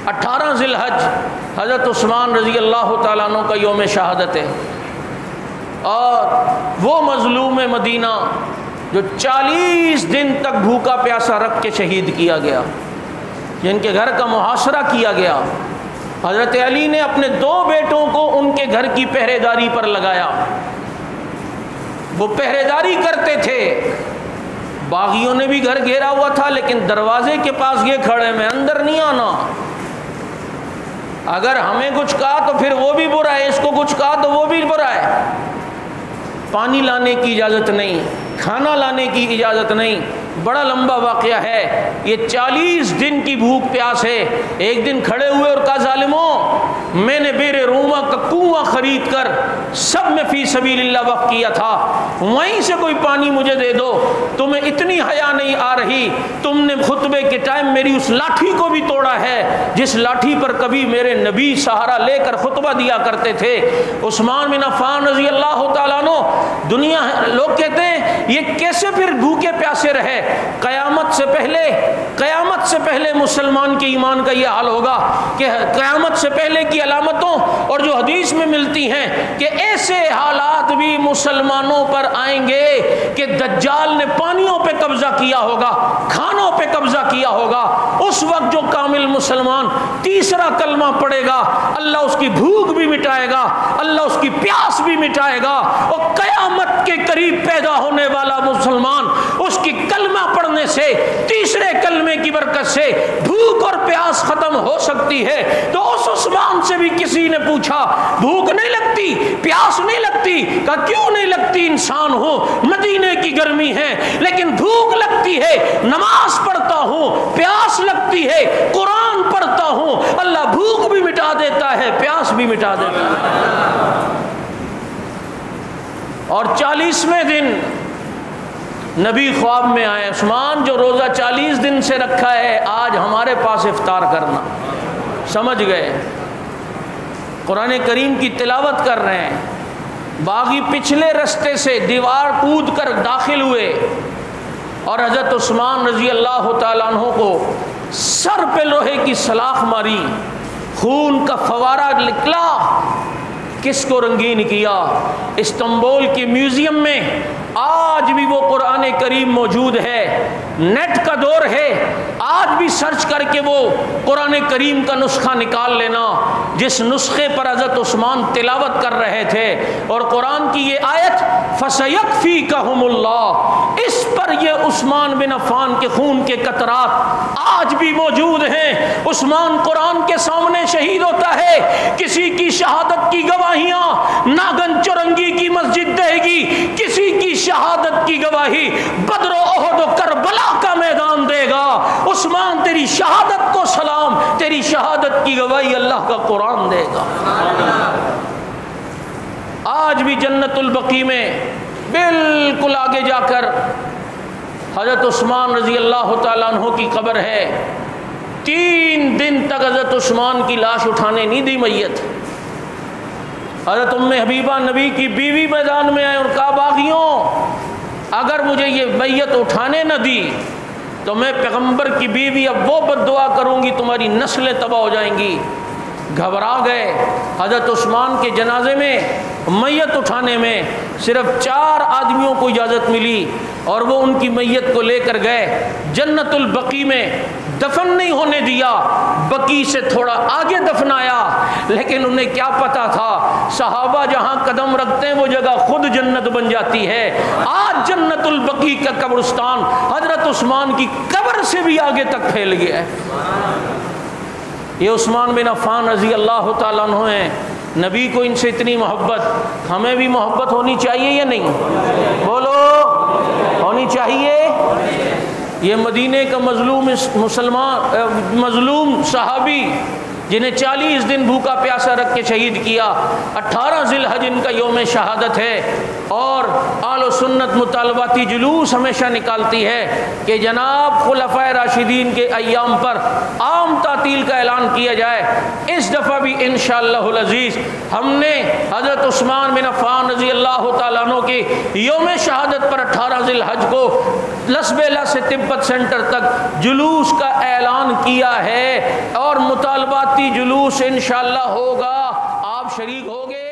18 ذی الحج حضرت عثمان رضی اللہ تعالیٰ عنہ کا یوم شہادت ہے، اور وہ مظلوم مدینہ جو 40 دن تک بھوکا پیاسا رکھ کے شہید کیا گیا، جن کے گھر کا محاصرہ کیا گیا، حضرت علی نے اپنے 2 بیٹوں کو ان کے گھر کی پہرے داری پر لگایا، وہ پہرے داری کرتے تھے، باغیوں نے بھی گھر گھیرا ہوا تھا لیکن دروازے کے پاس یہ کھڑے میں اندر نہیں آنا، اگر ہمیں کچھ کہا تو پھر وہ بھی برا ہے، اس کو کچھ کہا تو وہ بھی برا ہے، پانی لانے کی اجازت نہیں، کھانا لانے کی اجازت نہیں۔ بڑا لمبا واقعہ ہے، یہ 40 دن کی بھوک پیاس ہے۔ ایک دن کھڑے ہوئے اور کہا ظالموں، میں نے بیر روما کا کنواں خرید کر سب میں فی سبیل اللہ وقف کیا تھا، وہیں سے کوئی پانی مجھے دے دو، تمہیں اتنی حیا نہیں آ رہی، تم نے خطبے کے ٹائم میری اس لاٹھی کو بھی توڑا ہے جس لاٹھی پر کبھی میرے نبی سہارا لے کر خطبہ دیا کرتے تھے۔ عثمان بن عفان رضی اللہ تعالیٰ عنہ، دنیا لوگ کہتے ہیں یہ کیسے پھر بھوکے پیاسے رہے؟ قیامت سے پہلے مسلمان کے ایمان کا یہ حال ہوگا کہ قیامت سے پہلے کی علامتوں اور جو حدیث میں ملتی ہیں کہ ایسے حالات بھی مسلمانوں پر آئیں گے کہ دجال نے پانیوں پہ قبضہ کیا ہوگا، کھانوں پہ قبضہ کیا ہوگا۔ اس وقت جو کامل مسلمان تیسرا کلمہ پڑھے گا، اللہ اس کی بھوک بھی مٹائے گا، اللہ اس کی پیاس بھی مٹائے گا، اور قیامت کے قریب پیدا ہونے والا مسلمان اس کی کلمہ پڑھنے سے، تیسرے کلمے کی برکت سے بھوک اور پیاس ختم ہو سکتی ہے۔ تو اس عثمان سے بھی کسی نے پوچھا بھوک نہیں لگتی، پیاس نہیں لگتی؟ کہا کیوں نہیں لگتی، انسان ہوں، مدینے کی گرمی ہے، لیکن بھوک لگتی ہے، نماز پڑھتا ہوں، پیاس لگتی ہے، قرآن پڑھتا ہوں، اللہ بھوک بھی مٹا دیتا ہے، پیاس بھی مٹا دیتا ہے۔ اور 40ویں دن نبی خواب میں آئے، عثمان جو روزہ 40 دن سے رکھا ہے آج ہمارے پاس افطار کرنا۔ سمجھ گئے، قرآن کریم کی تلاوت کر رہے ہیں، باغی پچھلے رستے سے دیوار کود کر داخل ہوئے اور حضرت عثمان رضی اللہ تعالیٰ عنہ کو سر پہ لوہے کی سلاخ ماری، خون کا فوارہ نکلا۔ کس کو رنگین کیا؟ استنبول کے میوزیم میں آج بھی وہ قرآن کریم موجود ہے، نیٹ کا دور ہے، آج بھی سرچ کر کے وہ قرآن کریم کا نسخہ نکال لینا جس نسخے پر حضرت عثمان تلاوت کر رہے تھے، اور قرآن کی یہ آیت فَسَيَكْفِيكَهُمُ اللَّهُ، اس پر یہ عثمان بن عفان کے خون کے قطرات آج بھی موجود ہیں۔ عثمان قرآن کے سامنے شہید ہوتا ہے، کسی کی شہادت کی گواہیاں ناگن چرنگی کی مسجد دے گی، کسی کی شہادت کی گواہی بدر و احد و کربلا کا میدان دے گا۔ عثمان تیری شہادت کو سلام، تیری شہادت کی گواہی اللہ کا قرآن دے گا۔ آج بھی جنت البقیع میں بالکل آگے جا کر حضرت عثمان رضی اللہ تعالیٰ عنہ کی قبر ہے، 3 دن تک حضرت عثمان کی لاش اٹھانے نہیں دی میت۔ حضرت ام حبیبہ نبی کی بیوی میدان میں آئے اور کہا باغیوں، اگر مجھے یہ میت اٹھانے نہ دی تو میں پیغمبر کی بیوی اب وہ بد دعا کروں گی تمہاری نسلیں تباہ ہو جائیں گی۔ گھبرا گئے۔ حضرت عثمان کے جنازے میں میت اٹھانے میں صرف 4 آدمیوں کو اجازت ملی اور وہ ان کی میت کو لے کر گئے جنت البقیع میں، دفن نہیں ہونے دیا، بقیع سے تھوڑا آگے دفنایا، لیکن انہیں کیا پتا تھا صحابہ جہاں قدم رکھتے ہیں وہ جگہ خود جنت بن جاتی ہے۔ آج جنت البقیع کا قبرستان حضرت عثمان کی قبر سے بھی آگے تک پھیل گیا ہے۔ یہ عثمان بن عفان رضی اللہ تعالیٰ عنہ ہیں، نبی کو ان سے اتنی محبت، ہمیں بھی محبت ہونی چاہیے یا نہیں؟ بولو، ہونی چاہیے۔ یہ مدینے کا مظلوم صحابی جنہیں 40 دن بھوکا پیاسا رکھ کے شہید کیا، 18 ذی الحج ان کا یوم شہادت ہے، اور آل و سنت مطالباتی جلوس ہمیشہ نکالتی ہے کہ جناب خلفائے راشدین کے ایام پر عام تعطیل کا اعلان کیا جائے۔ اس دفعہ بھی انشاءاللہ العزیز ہم نے حضرت عثمان بن عفان رضی اللہ تعالیٰ عنہ کی یوم شہادت پر 18 ذی الحج کو لسبیلا سے تبت سینٹر تک جلوس کا اعلان کیا ہے، اور مطالباتی جلوس انشاءاللہ ہوگا، آپ شریک ہوگے؟